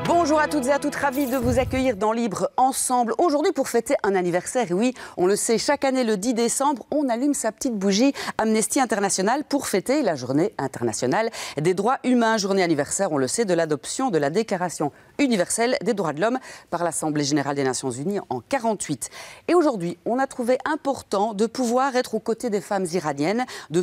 Bonjour à toutes et à toutes, ravie de vous accueillir dans Libre Ensemble. Aujourd'hui pour fêter un anniversaire, et oui, on le sait, chaque année le 10 décembre, on allume sa petite bougie Amnesty International pour fêter la journée internationale des droits humains. Journée anniversaire, on le sait, de l'adoption de la Déclaration universelle des droits de l'homme par l'Assemblée générale des Nations unies en 1948. Et aujourd'hui, on a trouvé important de pouvoir être aux côtés des femmes iraniennes, de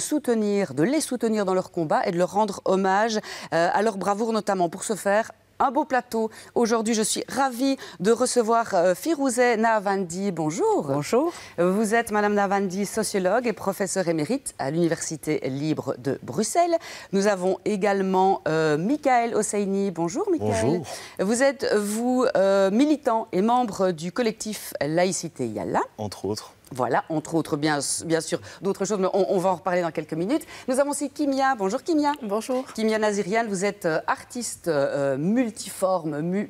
les soutenir dans leur combat et de leur rendre hommage à leur bravoure, notamment pour ce faire. Un beau plateau. Aujourd'hui, je suis ravie de recevoir Firouzeh Nahavandi. Bonjour. Bonjour. Vous êtes, Madame Nahavandi, sociologue et professeure émérite à l'Université libre de Bruxelles. Nous avons également Michael Hosseini. Bonjour, Michael. Bonjour. Vous êtes, militant et membre du collectif Laïcité Yallah. Entre autres. Voilà, entre autres, bien sûr, d'autres choses, mais on va en reparler dans quelques minutes. Nous avons aussi Kimia. Bonjour, Kimia. Bonjour. Kimia Nazirian, vous êtes artiste multiforme,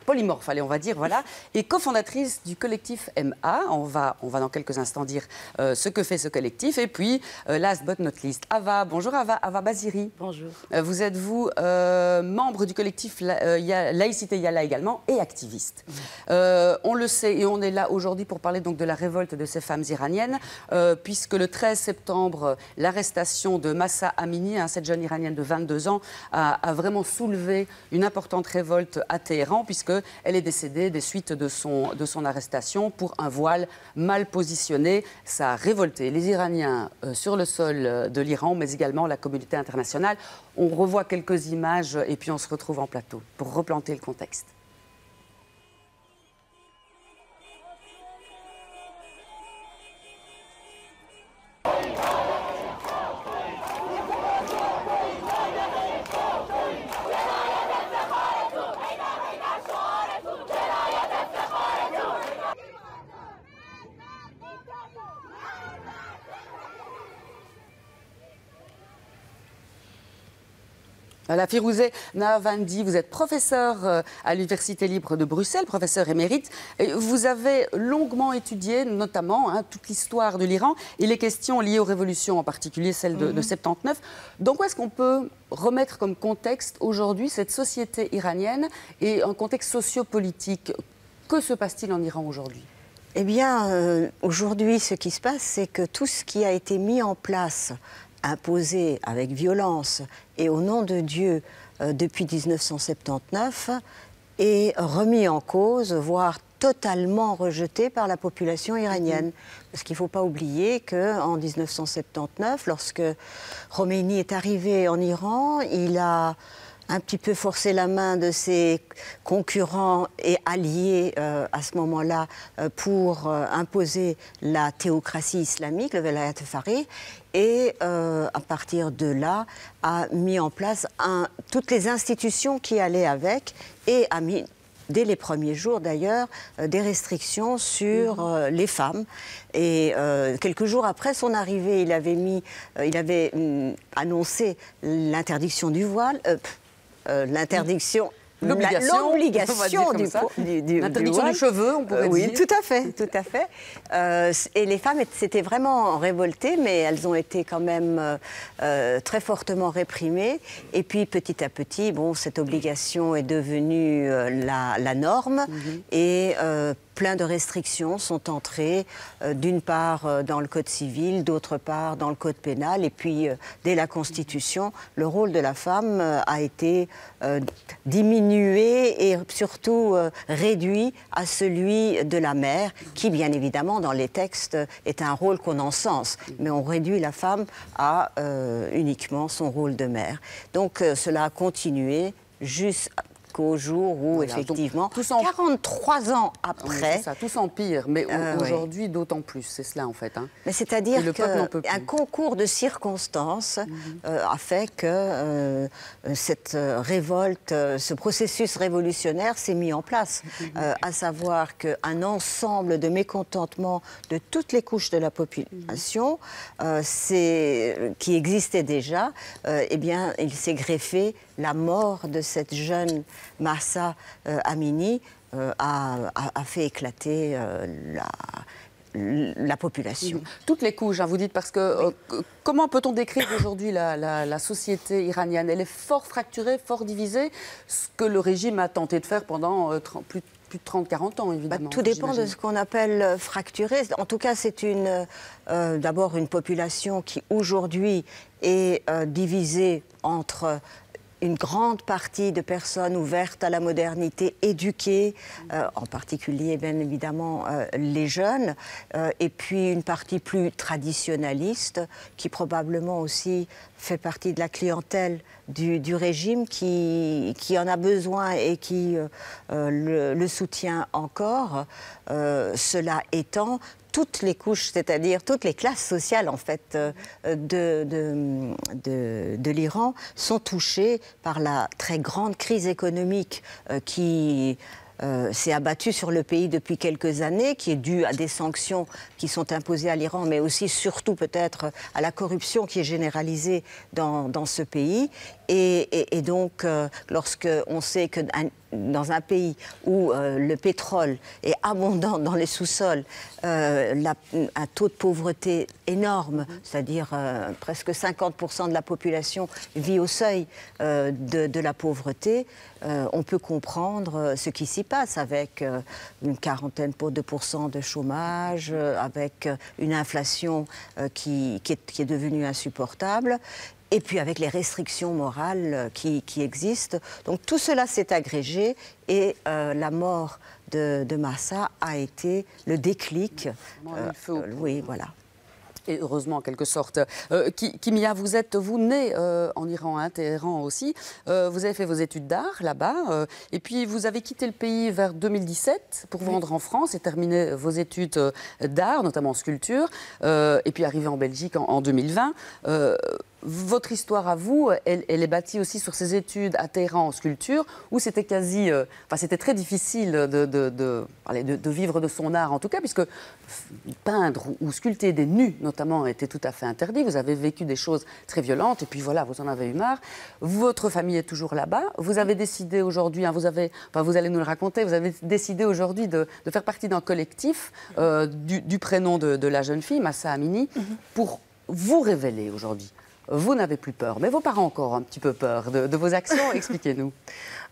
polymorphe, allez, on va dire, voilà, et cofondatrice du collectif MA. On va dans quelques instants dire ce que fait ce collectif. Et puis, last but not least, Ava. Bonjour, Ava Baziri. Bonjour. Vous êtes, membre du collectif Laïcité Yallah également, et activiste. On le sait, et on est là aujourd'hui pour parler donc de la révolte de ces femmes iraniennes, puisque le 13 septembre, l'arrestation de Mahsa Amini, cette jeune iranienne de 22 ans, a vraiment soulevé une importante révolte à Téhéran, puisqu'elle est décédée des suites de son arrestation pour un voile mal positionné. Ça a révolté les Iraniens sur le sol de l'Iran, mais également la communauté internationale. On revoit quelques images et puis on se retrouve en plateau pour replanter le contexte. Voilà, Firouzeh Nahavandi, vous êtes professeur à l'Université libre de Bruxelles, professeur émérite. Et vous avez longuement étudié, notamment, toute l'histoire de l'Iran et les questions liées aux révolutions, en particulier celle de 79. Donc, où est-ce qu'on peut remettre comme contexte aujourd'hui cette société iranienne et un contexte sociopolitique? Que se passe-t-il en Iran aujourd'hui? Eh bien, aujourd'hui, ce qui se passe, c'est que tout ce qui a été mis en place, imposé avec violence et au nom de Dieu depuis 1979 est remis en cause, voire totalement rejeté par la population iranienne. Parce qu'il ne faut pas oublier qu'en 1979, lorsque Khomeini est arrivé en Iran, il a un petit peu forcé la main de ses concurrents et alliés à ce moment-là pour imposer la théocratie islamique, le Velayat Faqih, et à partir de là a mis en place toutes les institutions qui allaient avec et a mis, dès les premiers jours d'ailleurs, des restrictions sur les femmes. Et quelques jours après son arrivée, il avait annoncé l'interdiction du voile, l'obligation l'interdiction du cheveu, on pourrait dire. Oui, tout à fait. Et les femmes s'étaient vraiment révoltées, mais elles ont été quand même très fortement réprimées. Et puis, petit à petit, cette obligation est devenue la norme. Et plein de restrictions sont entrées, d'une part dans le Code civil, d'autre part dans le Code pénal. Et puis, dès la Constitution, le rôle de la femme a été diminué et surtout réduit à celui de la mère, qui, bien évidemment, dans les textes, est un rôle qu'on encense. Mais on réduit la femme à uniquement son rôle de mère. Donc, cela a continué jusqu'au jour où, voilà, effectivement, 43 ans après... Oui, ça, tout s'empire, mais aujourd'hui, d'autant plus, c'est cela en fait. Mais c'est-à-dire qu'un concours de circonstances a fait que cette révolte, ce processus révolutionnaire s'est mis en place, à savoir qu'un ensemble de mécontentements de toutes les couches de la population, qui existait déjà, eh bien, il s'est greffé la mort de cette jeune Mahsa Amini a fait éclater la population. Toutes les couches, hein, vous dites, parce que comment peut-on décrire aujourd'hui la société iranienne? Elle est fort fracturée, fort divisée, ce que le régime a tenté de faire pendant plus de 30-40 ans, évidemment. Tout dépend de ce qu'on appelle fracturé. En tout cas, c'est d'abord une population qui, aujourd'hui, est divisée entre une grande partie de personnes ouvertes à la modernité, éduquées, en particulier, bien évidemment, les jeunes, et puis une partie plus traditionnaliste, qui probablement aussi fait partie de la clientèle du régime, qui en a besoin et qui le soutient encore. Cela étant, toutes les couches, c'est-à-dire toutes les classes sociales en fait de l'Iran sont touchées par la très grande crise économique qui s'est abattue sur le pays depuis quelques années, qui est due à des sanctions qui sont imposées à l'Iran, mais aussi surtout peut-être à la corruption qui est généralisée dans ce pays. Et donc, lorsque on sait que dans un pays où le pétrole est abondant dans les sous-sols, un taux de pauvreté énorme, c'est-à-dire presque 50% de la population vit au seuil de la pauvreté, on peut comprendre ce qui s'y passe avec une quarantaine de pourcents de chômage, avec une inflation qui est devenue insupportable. Et puis avec les restrictions morales qui existent. Donc tout cela s'est agrégé et la mort de Mahsa a été le déclic. Oui, voilà. Et heureusement, en quelque sorte. Kimia, vous née en Iran, hein, Téhéran aussi. Vous avez fait vos études d'art là-bas. Et puis, vous avez quitté le pays vers 2017 pour vous rendre en France et terminer vos études d'art, notamment en sculpture. Et puis, arriver en Belgique en 2020. Votre histoire à vous, elle est bâtie aussi sur ces études à Téhéran en sculpture, où c'était c'était très difficile de vivre de son art, en tout cas, puisque peindre ou sculpter des nus, notamment, était tout à fait interdit. Vous avez vécu des choses très violentes, et puis voilà, vous en avez eu marre. Votre famille est toujours là-bas. Vous avez décidé aujourd'hui, hein, vous allez nous le raconter, vous avez décidé aujourd'hui de faire partie d'un collectif du prénom de la jeune fille, Mahsa Amini, pour vous révéler aujourd'hui. Vous n'avez plus peur, mais vos parents ont encore un petit peu peur de vos actions. Expliquez-nous.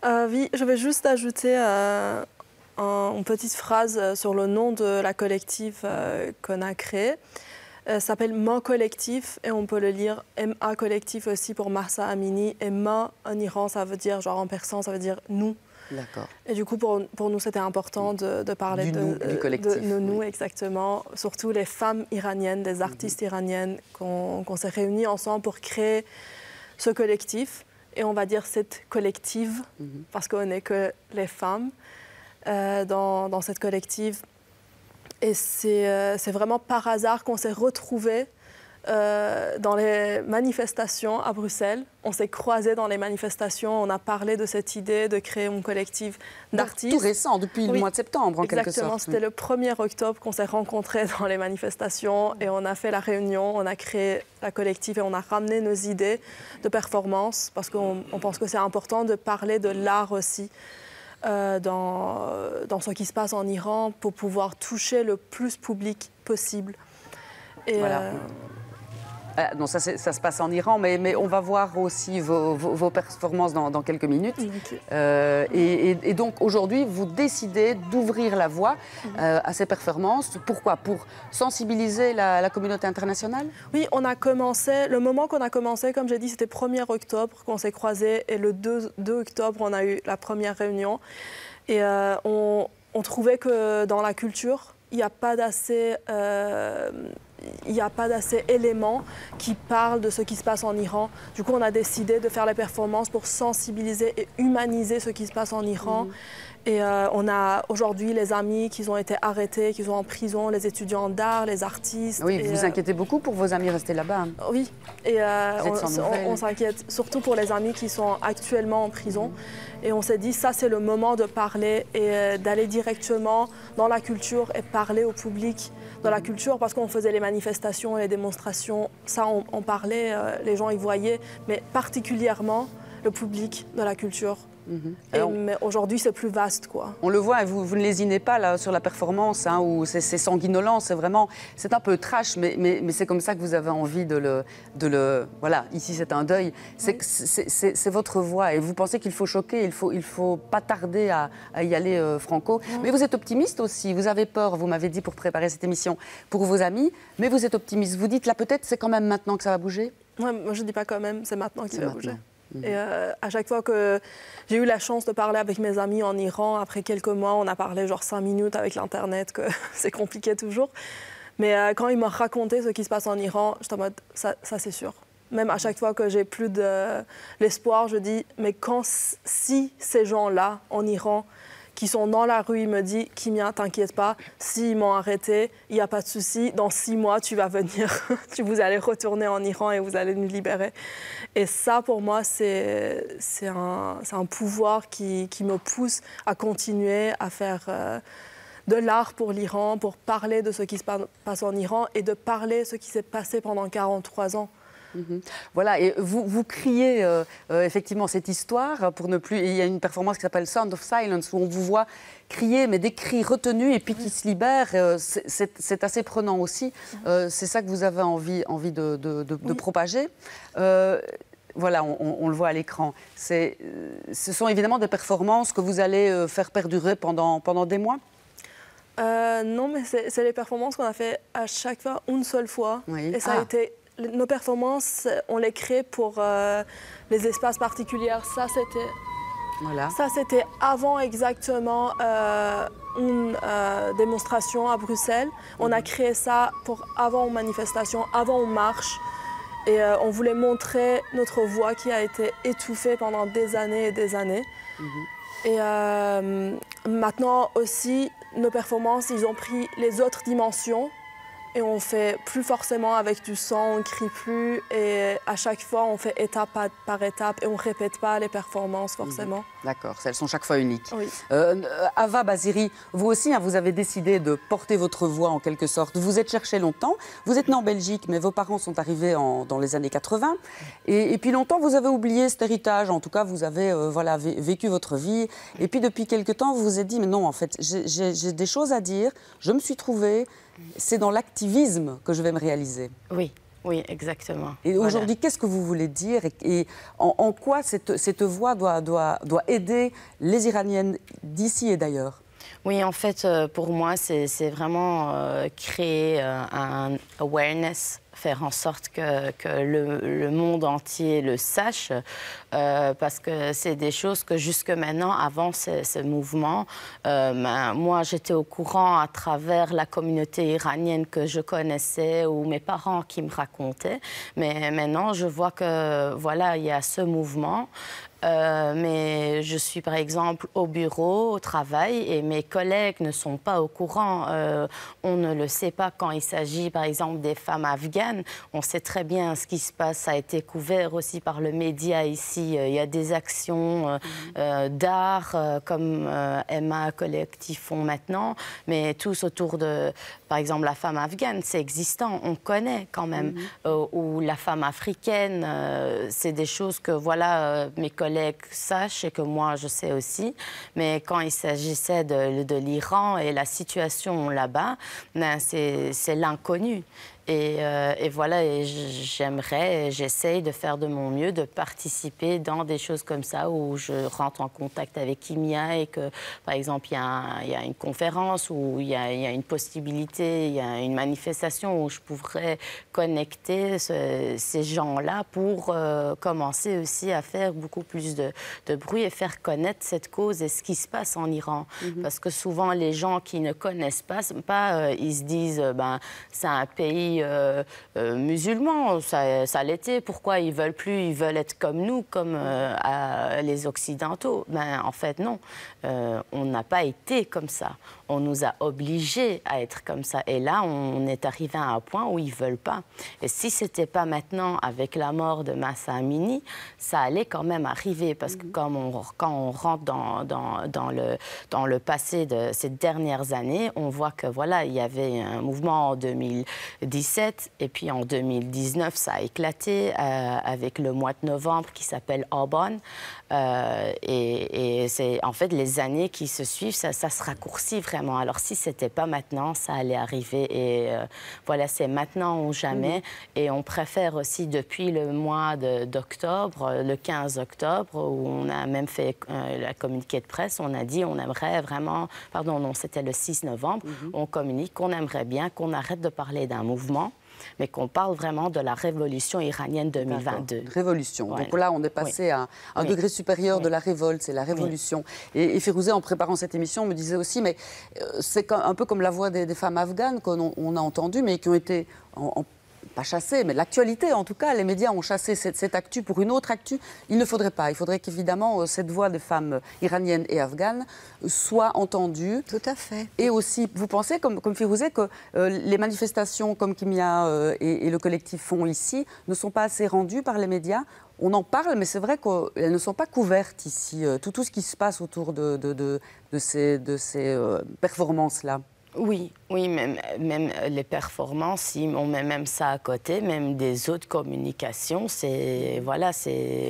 Oui, je vais juste ajouter une petite phrase sur le nom de la collective qu'on a créé. Ça s'appelle Ma Collectif et on peut le lire MA Collectif aussi pour Mahsa Amini. Et Ma en Iran, ça veut dire, genre en persan, ça veut dire nous. D'accord. Et du coup, pour nous, c'était important de parler du collectif. De nous, oui. Exactement. Surtout les femmes iraniennes, des artistes iraniennes qu'on s'est réunis ensemble pour créer ce collectif. Et on va dire cette collective, parce qu'on n'est que les femmes dans cette collective. Et c'est vraiment par hasard qu'on s'est retrouvés dans les manifestations à Bruxelles. On s'est croisés dans les manifestations, on a parlé de cette idée de créer un collectif d'artistes. Tout récent, depuis le mois de septembre, en quelque sorte. Exactement, c'était le 1er octobre qu'on s'est rencontrés dans les manifestations et on a fait la réunion, on a créé la collective et on a ramené nos idées de performance parce qu'on pense que c'est important de parler de l'art aussi. Dans ce qui se passe en Iran pour pouvoir toucher le plus public possible. Et voilà. Non, ça se passe en Iran, mais on va voir aussi vos performances dans quelques minutes. Okay. Et donc aujourd'hui, vous décidez d'ouvrir la voie à ces performances. Pourquoi? Pour sensibiliser la communauté internationale? Oui, on a commencé, le moment qu'on a commencé, comme j'ai dit, c'était 1er octobre qu'on s'est croisés et le 2 octobre, on a eu la première réunion. Et on trouvait que dans la culture, il n'y a pas d'assez éléments qui parlent de ce qui se passe en Iran. Du coup, on a décidé de faire les performances pour sensibiliser et humaniser ce qui se passe en Iran. Et on a aujourd'hui les amis qui ont été arrêtés, qui sont en prison, les étudiants d'art, les artistes. Oui, vous vous inquiétez beaucoup pour vos amis restés là-bas. Oui, et on s'inquiète surtout pour les amis qui sont actuellement en prison. Et on s'est dit, ça c'est le moment de parler et d'aller directement dans la culture et parler au public dans la culture, parce qu'on faisait les manifestations, les démonstrations, ça on parlait, les gens y voyaient, mais particulièrement le public de la culture Mais aujourd'hui, c'est plus vaste, quoi. On le voit, et vous ne lésinez pas là, sur la performance, hein, où c'est sanguinolent, c'est un peu trash, mais c'est comme ça que vous avez envie de le voilà, ici c'est un deuil, c'est votre voix, et vous pensez qu'il faut choquer, il faut pas tarder à y aller, Franco. Mais vous êtes optimiste aussi, vous avez peur, vous m'avez dit pour préparer cette émission, pour vos amis, mais vous êtes optimiste, vous dites là peut-être c'est quand même maintenant que ça va bouger? Ouais, moi je ne dis pas quand même, c'est maintenant qu'il va bouger. Et à chaque fois que j'ai eu la chance de parler avec mes amis en Iran, après quelques mois, on a parlé genre 5 minutes avec l'Internet, que c'est compliqué toujours. Mais quand ils m'ont raconté ce qui se passe en Iran, j'étais en mode, ça c'est sûr. Même à chaque fois que j'ai plus de l'espoir, je dis, mais si ces gens-là en Iran qui sont dans la rue, il me dit, Kimia, t'inquiète pas, s'ils m'ont arrêté, il n'y a pas de souci, dans 6 mois, tu vas venir, vous allez retourner en Iran et vous allez nous libérer. Et ça, pour moi, c'est un pouvoir qui me pousse à continuer à faire de l'art pour l'Iran, pour parler de ce qui se passe en Iran et de parler de ce qui s'est passé pendant 43 ans. Voilà, et vous criez effectivement cette histoire pour ne plus. Il y a une performance qui s'appelle Sound of Silence où on vous voit crier, mais des cris retenus et puis qui se libèrent. C'est assez prenant aussi. C'est ça que vous avez envie de propager. Voilà, on le voit à l'écran. Ce sont évidemment des performances que vous allez faire perdurer pendant des mois. Non, mais c'est les performances qu'on a fait à chaque fois une seule fois. Oui. Et ça a été. Nos performances, on les crée pour les espaces particuliers. Ça, c'était avant exactement une démonstration à Bruxelles. On a créé ça pour avant une manifestation, avant une marche. Et on voulait montrer notre voix qui a été étouffée pendant des années et des années. Et maintenant aussi, nos performances, ils ont pris les autres dimensions. Et on fait plus forcément avec du sang, on ne crie plus. Et à chaque fois, on fait étape par étape et on ne répète pas les performances forcément. D'accord, elles sont chaque fois uniques. Oui. Ava Baziri, vous aussi, hein, vous avez décidé de porter votre voix en quelque sorte. Vous êtes cherché longtemps. Vous êtes né en Belgique, mais vos parents sont arrivés dans les années 80. Et puis longtemps, vous avez oublié cet héritage. En tout cas, vous avez vécu votre vie. Et puis depuis quelque temps, vous vous êtes dit, mais non, en fait, j'ai des choses à dire. Je me suis trouvée. C'est dans l'activisme que je vais me réaliser. Oui, exactement. Et aujourd'hui, qu'est-ce que vous voulez dire et en quoi cette voix doit aider les Iraniennes d'ici et d'ailleurs? Oui, en fait, pour moi, c'est vraiment créer un awareness, faire en sorte que le monde entier le sache, parce que c'est des choses que jusque maintenant, avant ce mouvement, moi j'étais au courant à travers la communauté iranienne que je connaissais ou mes parents qui me racontaient, mais maintenant je vois que voilà, il y a ce mouvement. Mais je suis par exemple au bureau, au travail, et mes collègues ne sont pas au courant. On ne le sait pas quand il s'agit par exemple des femmes afghanes. On sait très bien ce qui se passe, ça a été couvert aussi par le média ici. Il y a des actions d'art comme Emma Collectif font maintenant, mais tous autour de, par exemple, la femme afghane, c'est existant, on connaît quand même. Ou la femme africaine, c'est des choses que voilà, mes collègues sachent et que moi je sais aussi, mais quand il s'agissait de l'Iran et la situation là-bas, c'est l'inconnu. Et voilà, et j'essaye de faire de mon mieux, de participer dans des choses comme ça où je rentre en contact avec Kimia et que, par exemple, il y a une conférence ou il y a une possibilité, il y a une manifestation où je pourrais connecter ces gens-là pour commencer aussi à faire beaucoup plus de bruit et faire connaître cette cause et ce qui se passe en Iran. Parce que souvent, les gens qui ne connaissent pas ils se disent c'est un pays musulmans, ça l'était. Pourquoi ils veulent plus? Ils veulent être comme nous, comme les Occidentaux. En fait, non. On n'a pas été comme ça. On nous a obligés à être comme ça. Et là, on est arrivé à un point où ils ne veulent pas. Et si ce n'était pas maintenant, avec la mort de Mahsa Amini, ça allait quand même arriver. Parce que quand on rentre dans le passé de ces dernières années, on voit que voilà, il y avait un mouvement en 2019 2017 et puis en 2019, ça a éclaté avec le mois de novembre qui s'appelle Aubonne. Et c'est en fait les années qui se suivent, ça se raccourcit vraiment. Alors si c'était pas maintenant, ça allait arriver. Et voilà, c'est maintenant ou jamais. Et on préfère aussi depuis le mois d'octobre, le 15 octobre, où on a même fait la communiqué de presse, on a dit on aimerait vraiment, pardon, non, c'était le 6 novembre, on communique qu'on aimerait bien qu'on arrête de parler d'un mouvement, mais qu'on parle vraiment de la révolution iranienne 2022. Révolution. Voilà. Donc là, on est passé à un degré supérieur de la révolte, c'est la révolution. Et Firouzeh, en préparant cette émission, me disait aussi, mais c'est un peu comme la voix des femmes afghanes qu'on a entendues, mais qui ont été pas chassé, mais l'actualité, en tout cas, les médias ont chassé cette actu pour une autre actu. Il ne faudrait pas. Il faudrait qu'évidemment, cette voix des femmes iraniennes et afghanes soit entendue. Tout à fait. Et aussi, vous pensez, comme Firouzeh, que les manifestations comme Kimia et le collectif font ici ne sont pas assez rendues par les médias? On en parle, mais c'est vrai qu'elles ne sont pas couvertes ici. Tout ce qui se passe autour de ces performances-là. Oui, même les performances, si on met même ça à côté, même des autres communications,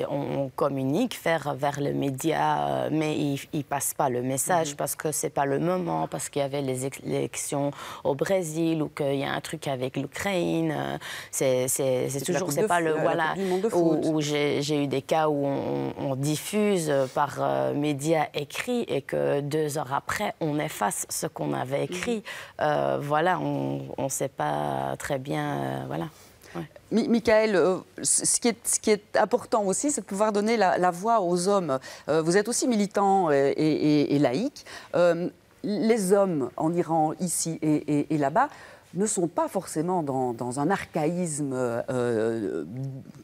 on communique vers le média, mais il ne passe pas le message parce que c'est pas le moment, parce qu'il y avait les élections au Brésil ou qu'il y a un truc avec l'Ukraine. C'est toujours, c'est pas le voilà où j'ai eu des cas où on diffuse par médias écrits et que 2 heures après on efface ce qu'on avait écrit. Voilà, on ne sait pas très bien. Voilà. Ouais. Michael, ce qui est important aussi, c'est de pouvoir donner la voix aux hommes. Vous êtes aussi militant et laïque. Les hommes en Iran, ici et là-bas, ne sont pas forcément dans un archaïsme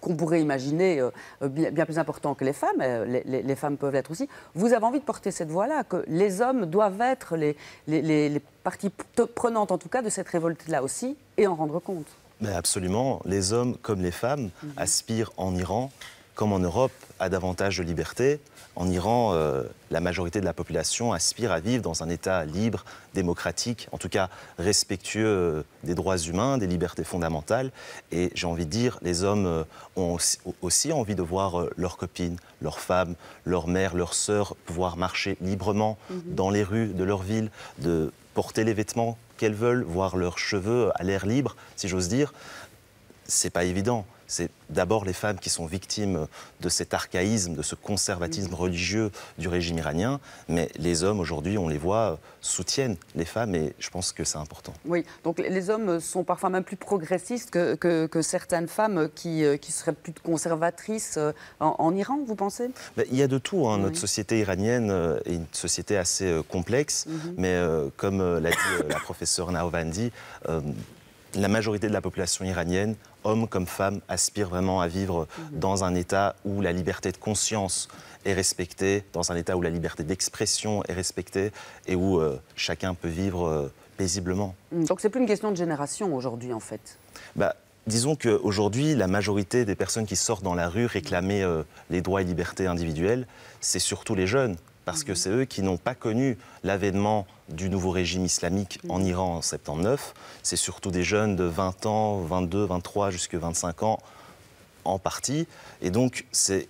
qu'on pourrait imaginer bien plus important que les femmes. Les femmes peuvent l'être aussi. Vous avez envie de porter cette voix-là, que les hommes doivent être les parties prenantes, en tout cas, de cette révolte-là aussi, et en rendre compte. Mais absolument. Les hommes, comme les femmes, aspirent en Iran, comme en Europe, à davantage de liberté. En Iran, la majorité de la population aspire à vivre dans un État libre, démocratique, en tout cas respectueux des droits humains, des libertés fondamentales. Et j'ai envie de dire, les hommes ont aussi envie de voir leurs copines, leurs femmes, leurs mères, leurs sœurs pouvoir marcher librement dans les rues de leur ville, de porter les vêtements qu'elles veulent, voir leurs cheveux à l'air libre, si j'ose dire. C'est pas évident. C'est d'abord les femmes qui sont victimes de cet archaïsme, de ce conservatisme religieux du régime iranien. Mais les hommes, aujourd'hui, on les voit, soutiennent les femmes et je pense que c'est important. Oui, donc les hommes sont parfois même plus progressistes que certaines femmes qui seraient plus conservatrices en Iran, vous pensez? Il y a de tout. Notre société iranienne est une société assez complexe. Mais comme l'a dit la professeure Nahvandi, la majorité de la population iranienne, hommes comme femmes, aspirent vraiment à vivre dans un État où la liberté de conscience est respectée, dans un État où la liberté d'expression est respectée et où chacun peut vivre paisiblement. Donc c'est plus une question de génération aujourd'hui, en fait. Disons qu'aujourd'hui, la majorité des personnes qui sortent dans la rue réclamer les droits et libertés individuelles, c'est surtout les jeunes. Parce que c'est eux qui n'ont pas connu l'avènement du nouveau régime islamique en Iran en 79. C'est surtout des jeunes de 20 ans, 22, 23, jusqu'à 25 ans en partie. Et donc, c'est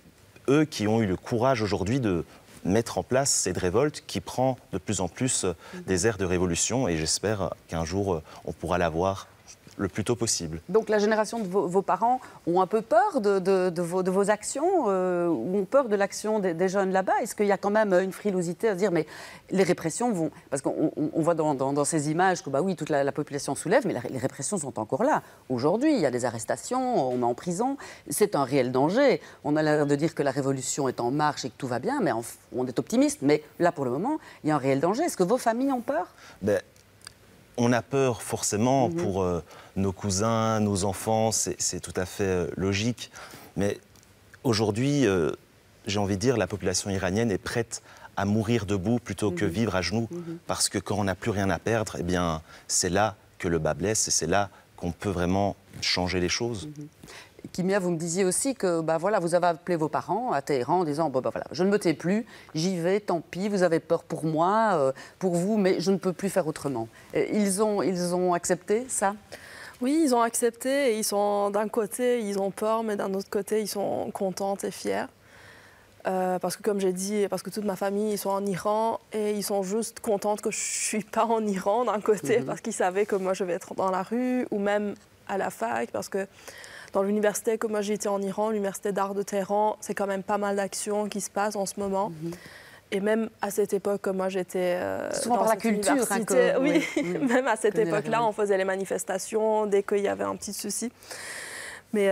eux qui ont eu le courage aujourd'hui de mettre en place cette révolte qui prend de plus en plus des airs de révolution. Et j'espère qu'un jour, on pourra la voir le plus tôt possible. Donc la génération de vos parents ont un peu peur de vos actions ou ont peur de l'action des jeunes là-bas? Est-ce qu'il y a quand même une frilosité à se dire mais les répressions vont... Parce qu'on voit dans ces images que oui, toute la population soulève, mais les répressions sont encore là. Aujourd'hui, il y a des arrestations, on met en prison. C'est un réel danger. On a l'air de dire que la révolution est en marche et que tout va bien, mais on est optimiste. Mais là, pour le moment, il y a un réel danger. Est-ce que vos familles ont peur? On a peur forcément pour nos cousins, nos enfants, c'est tout à fait logique. Mais aujourd'hui, j'ai envie de dire, la population iranienne est prête à mourir debout plutôt que vivre à genoux. Parce que quand on n'a plus rien à perdre, eh bien, c'est là que le bas blesse et c'est là qu'on peut vraiment changer les choses. Kimia, vous me disiez aussi que vous avez appelé vos parents à Téhéran en disant je ne me tais plus, j'y vais, tant pis, vous avez peur pour moi, pour vous, mais je ne peux plus faire autrement. Ils ont accepté ça? Oui, ils ont accepté et ils sont d'un côté, ils ont peur, mais d'un autre côté, ils sont contents et fiers. Parce que comme j'ai dit, parce que toute ma famille, ils sont en Iran et ils sont juste contents que je ne suis pas en Iran d'un côté, parce qu'ils savaient que moi je vais être dans la rue ou même à la fac, parce que dans l'université, comme moi j'étais en Iran, l'université d'art de Téhéran, c'est quand même pas mal d'actions qui se passent en ce moment. Et même à cette époque, comme moi j'étais souvent dans par la cette culture, université, oui, même à cette époque-là, on faisait les manifestations dès qu'il y avait un petit souci. Mais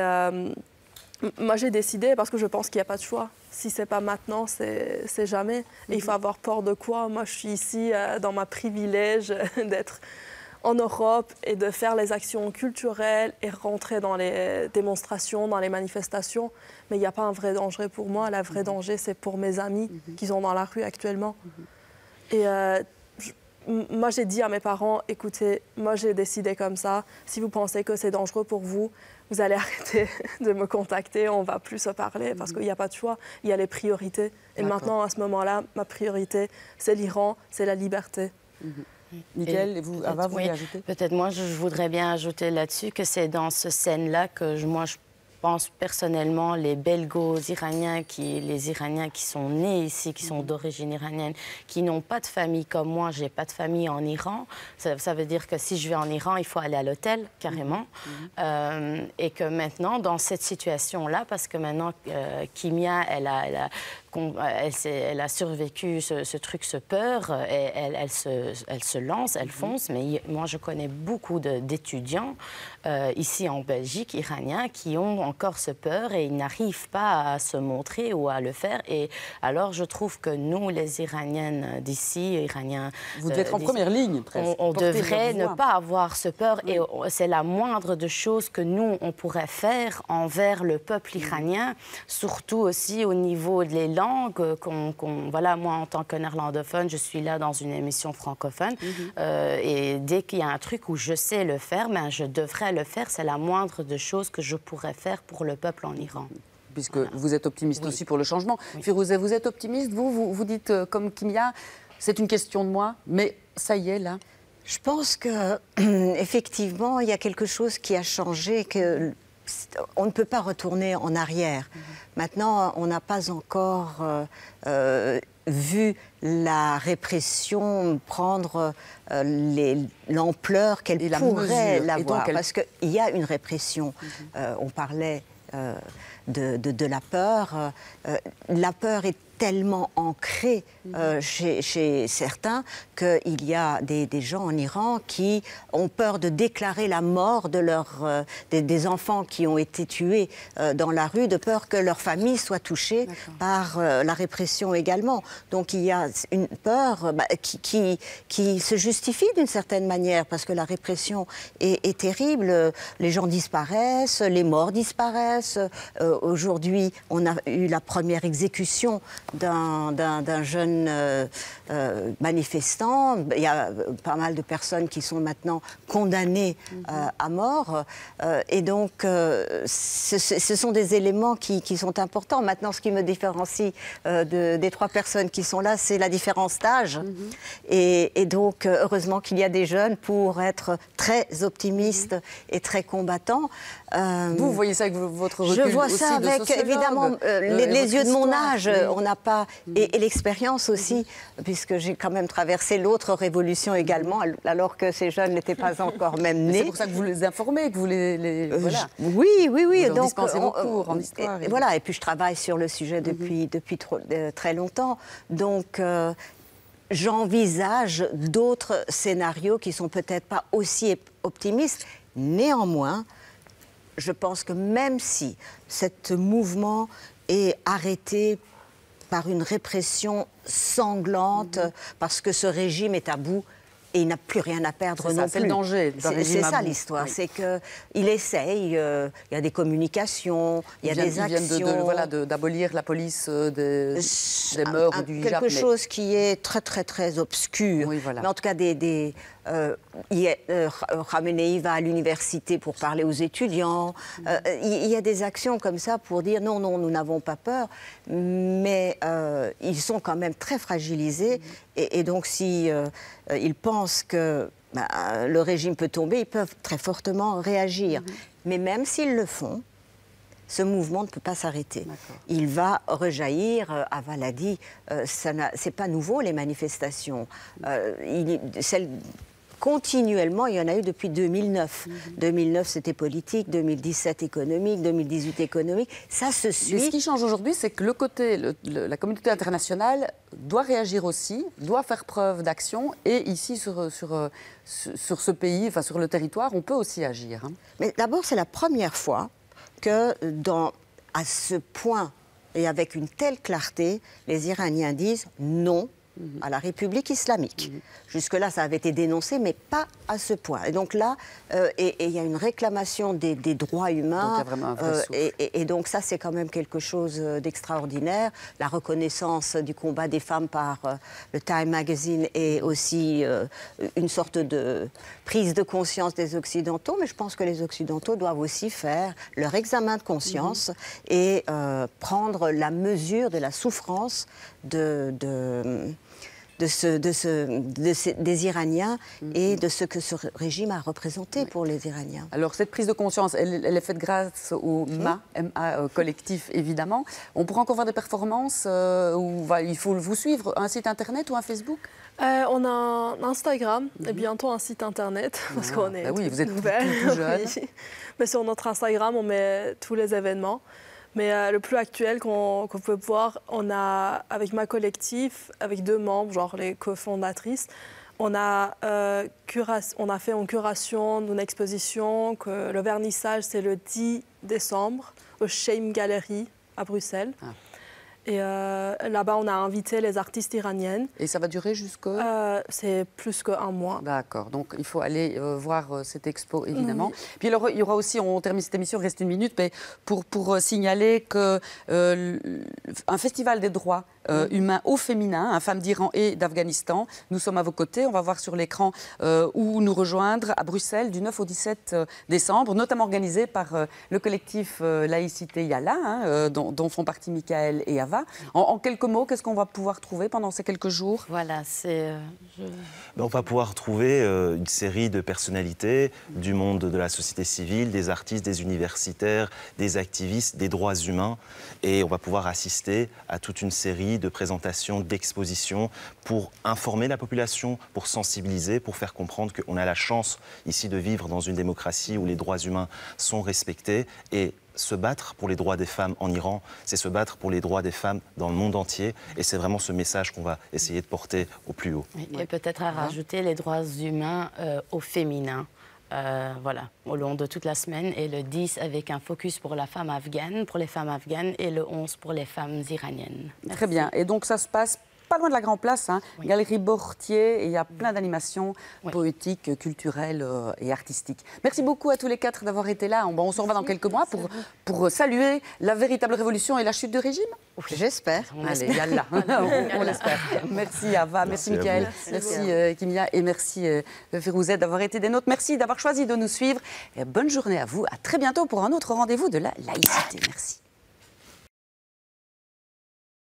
moi j'ai décidé parce que je pense qu'il n'y a pas de choix. Si c'est pas maintenant, c'est jamais. Et il faut avoir peur de quoi? Moi je suis ici dans ma privilège d'être en Europe et de faire les actions culturelles et rentrer dans les démonstrations, dans les manifestations. Mais il n'y a pas un vrai danger pour moi. Le vrai danger, c'est pour mes amis qui sont dans la rue actuellement. Et moi, j'ai dit à mes parents, écoutez, moi, j'ai décidé comme ça. Si vous pensez que c'est dangereux pour vous, vous allez arrêter de me contacter, on ne va plus se parler parce qu'il n'y a pas de choix. Il y a les priorités. Et maintenant, à ce moment-là, ma priorité, c'est l'Iran, c'est la liberté. Nickel, et vous, Ava, vous voulez ajouter? Peut-être moi, je voudrais bien ajouter là-dessus que c'est dans ce scène-là que moi, je pense personnellement les belgo-iraniens, les Iraniens qui sont nés ici, qui sont d'origine iranienne, qui n'ont pas de famille comme moi, j'ai pas de famille en Iran. Ça veut dire que si je vais en Iran, il faut aller à l'hôtel, carrément. Et que maintenant, dans cette situation-là, parce que maintenant, Kimia, elle a survécu ce truc, ce peur, et elle se lance, elle fonce. Mais moi, je connais beaucoup d'étudiants ici en Belgique, iraniens, qui ont encore ce peur et ils n'arrivent pas à se montrer ou à le faire. Et alors, je trouve que nous, les Iraniennes d'ici, Iraniens... Vous devez être en première ligne, presque. On devrait ne pas avoir ce peur. Et c'est la moindre de choses que nous, on pourrait faire envers le peuple iranien, surtout aussi au niveau des langues. Voilà, moi, en tant que néerlandophone, je suis là dans une émission francophone. Et dès qu'il y a un truc où je sais le faire, ben, je devrais le faire. C'est la moindre de choses que je pourrais faire pour le peuple en Iran. Puisque vous êtes optimiste aussi pour le changement. Firouzeh, vous êtes optimiste, vous dites comme Kimia, c'est une question de moi, mais ça y est, là. Je pense que effectivement, il y a quelque chose qui a changé, que on ne peut pas retourner en arrière. Maintenant, on n'a pas encore vu la répression prendre l'ampleur qu'elle pourrait l'avoir. Parce qu'il y a une répression. On parlait de la peur. La peur est tellement ancrée chez certains qu'il y a des gens en Iran qui ont peur de déclarer la mort de des enfants qui ont été tués dans la rue, de peur que leur famille soit touchée par la répression également. Donc il y a une peur qui se justifie d'une certaine manière, parce que la répression est terrible. Les gens disparaissent, les morts disparaissent. Aujourd'hui, on a eu la première exécution d'un jeune manifestant. Il y a pas mal de personnes qui sont maintenant condamnées à mort. Et donc, ce sont des éléments qui sont importants. Maintenant, ce qui me différencie des trois personnes qui sont là, c'est la différence d'âge. Et donc, heureusement qu'il y a des jeunes pour être très optimistes et très combattants. Vous voyez ça avec votre recul? Je vois aussi ça avec, évidemment, les yeux de mon âge. On n'a pas... Et l'expérience aussi, puisque j'ai quand même traversé l'autre révolution également, alors que ces jeunes n'étaient pas encore même nés. C'est pour ça que vous les informez, que vous voilà. Oui. Vous donc, dispensez vos cours en histoire. Voilà, et puis je travaille sur le sujet depuis très longtemps. Donc... j'envisage d'autres scénarios qui sont peut-être pas aussi optimistes. Néanmoins, je pense que même si ce mouvement est arrêté par une répression sanglante, parce que ce régime est à bout, et il n'a plus rien à perdre non plus. C'est le danger. C'est ça l'histoire, oui. C'est qu'il essaye, il y a des communications, il y a des actions. Ils viennent d'abolir la police des mœurs du hijab. Quelque chose qui est très, très, très obscur. Oui, voilà. Mais en tout cas, Khamenei va à l'université pour parler aux étudiants. Il y a des actions comme ça pour dire non, nous n'avons pas peur, mais ils sont quand même très fragilisés. Et donc, si ils pensent que le régime peut tomber, ils peuvent très fortement réagir. Mais même s'ils le font, ce mouvement ne peut pas s'arrêter. Il va rejaillir, Aval a dit, c'est pas nouveau les manifestations. Continuellement, il y en a eu depuis 2009. 2009, c'était politique, 2017, économique, 2018, économique. Ça se suit. Mais ce qui change aujourd'hui, c'est que la communauté internationale doit réagir aussi, doit faire preuve d'action. Et ici, sur ce pays, enfin sur le territoire, on peut aussi agir. Hein. Mais d'abord, c'est la première fois que, à ce point et avec une telle clarté, les Iraniens disent non à la République islamique. Jusque-là, ça avait été dénoncé, mais pas à ce point. Et donc là, il y a une réclamation des droits humains. Donc, il y a vraiment un vrai souffle. Et donc ça, c'est quand même quelque chose d'extraordinaire. La reconnaissance du combat des femmes par le Time Magazine est aussi une sorte de prise de conscience des Occidentaux. Mais je pense que les Occidentaux doivent aussi faire leur examen de conscience et prendre la mesure de la souffrance des Iraniens et de ce que ce régime a représenté pour les Iraniens. Alors cette prise de conscience, elle est faite grâce au MA collectif évidemment. On pourra encore voir des performances où il faut vous suivre, un site internet ou un Facebook? On a un Instagram et bientôt un site internet parce qu'on est vous êtes nouvelle. tout jeune. Oui. Mais sur notre Instagram, on met tous les événements. Mais le plus actuel qu'on peut voir, on a, avec ma collectif, avec 2 membres, genre les cofondatrices, on a fait une curation d'une exposition, que le vernissage c'est le 10 décembre au Shame Gallery à Bruxelles. Et là-bas, on a invité les artistes iraniennes. Et ça va durer jusqu'à c'est plus qu'un mois. D'accord, donc il faut aller voir cette expo, évidemment. Puis alors, il y aura aussi, on termine cette émission, il reste 1 minute, mais pour signaler qu'un festival des droits humains au féminin, hein, femmes d'Iran et d'Afghanistan, nous sommes à vos côtés. On va voir sur l'écran où nous rejoindre à Bruxelles du 9 au 17 décembre, notamment organisé par le collectif Laïcité Yala, hein, dont font partie Michael et Ava. En quelques mots, qu'est-ce qu'on va pouvoir trouver pendant ces quelques jours? Voilà, c'est... On va pouvoir trouver une série de personnalités du monde de la société civile, des artistes, des universitaires, des activistes, des droits humains. Et on va pouvoir assister à toute une série de présentations, d'expositions pour informer la population, pour sensibiliser, pour faire comprendre qu'on a la chance ici de vivre dans une démocratie où les droits humains sont respectés. Et se battre pour les droits des femmes en Iran, c'est se battre pour les droits des femmes dans le monde entier. Et c'est vraiment ce message qu'on va essayer de porter au plus haut. Et peut-être à rajouter les droits humains au féminin. Voilà, au long de toute la semaine. Et le 10 avec un focus pour la femme afghane, pour les femmes afghanes, et le 11 pour les femmes iraniennes. Merci. Très bien. Et donc ça se passe pas loin de la Grand Place, hein, Galerie Bortier, et il y a plein d'animations poétiques, culturelles et artistiques. Merci beaucoup à tous les 4 d'avoir été là. On se revoit dans quelques mois pour saluer la véritable révolution et la chute du régime. J'espère. Allez, yallah. On l'espère. Merci Ava, merci Michael, merci Kimia et merci Férouzet d'avoir été des nôtres. Merci d'avoir choisi de nous suivre. Et bonne journée à vous. À très bientôt pour un autre rendez-vous de la laïcité. Merci.